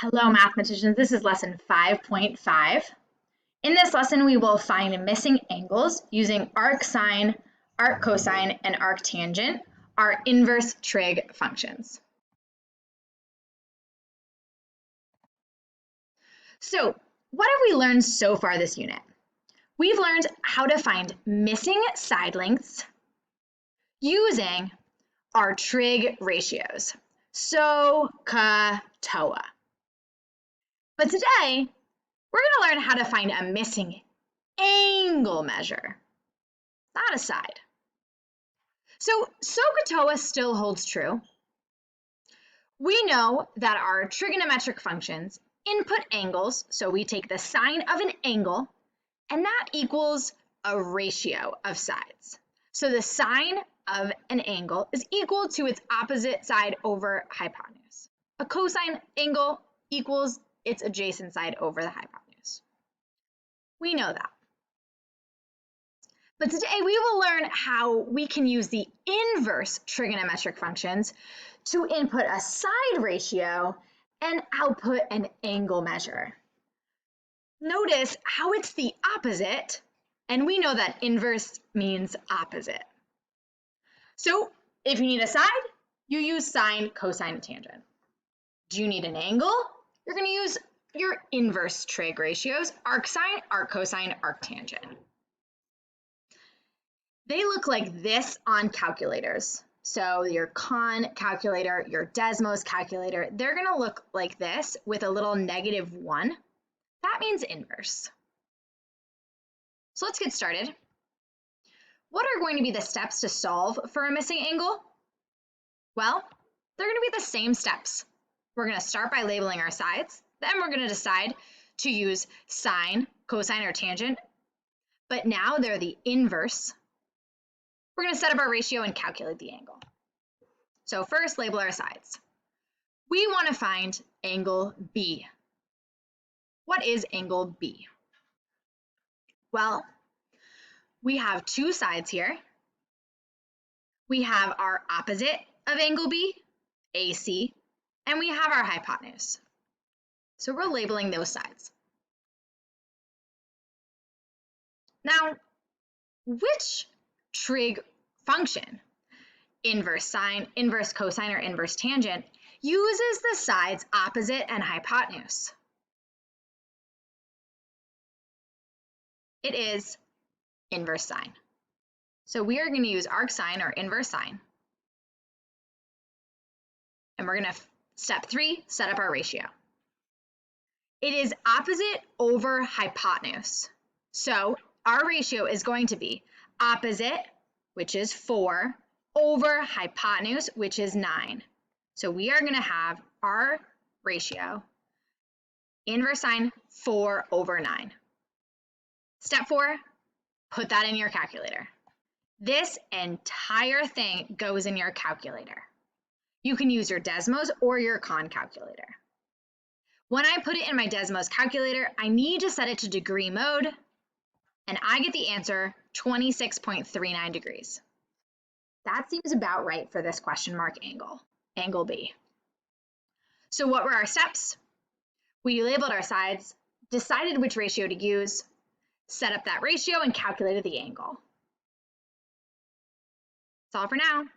Hello, mathematicians. This is lesson 5.5. In this lesson, we will find missing angles using arcsine, arccosine, and arctangent, our inverse trig functions. So, what have we learned so far this unit? We've learned how to find missing side lengths using our trig ratios, SOH, TOA. But today, we're going to learn how to find a missing angle measure, not a side. So SOH still holds true. We know that our trigonometric functions input angles, so we take the sine of an angle, and that equals a ratio of sides. So the sine of an angle is equal to its opposite side over hypotenuse. A cosine angle equals its adjacent side over the hypotenuse. We know that. But today we will learn how we can use the inverse trigonometric functions to input a side ratio and output an angle measure. Notice how it's the opposite, and we know that inverse means opposite. So if you need a side, you use sine, cosine, and tangent. Do you need an angle? You're going to use your inverse trig ratios, arcsine, arccosine, arctangent. They look like this on calculators. So your con calculator, your Desmos calculator, they're going to look like this with a little -1. That means inverse. So let's get started. What are going to be the steps to solve for a missing angle? Well, they're going to be the same steps. We're going to start by labeling our sides. Then we're going to decide to use sine, cosine, or tangent. But now they're the inverse. We're going to set up our ratio and calculate the angle. So first, label our sides. We want to find angle B. What is angle B? Well, we have two sides here. We have our opposite of angle B, AC, and we have our hypotenuse. So we're labeling those sides. Now, which trig function, inverse sine, inverse cosine, or inverse tangent, uses the sides opposite and hypotenuse? It is inverse sine. So we are going to use arcsine or inverse sine. And we're going to, step 3, set up our ratio. It is opposite over hypotenuse. So our ratio is going to be opposite, which is 4, over hypotenuse, which is 9. So we are going to have our ratio, inverse sine, 4 over 9. Step 4, put that in your calculator. This entire thing goes in your calculator. You can use your Desmos or your con calculator. When I put it in my Desmos calculator, I need to set it to degree mode, and I get the answer 26.39 degrees. That seems about right for this question mark angle, angle B. So what were our steps? We labeled our sides, decided which ratio to use, set up that ratio, and calculated the angle. That's all for now.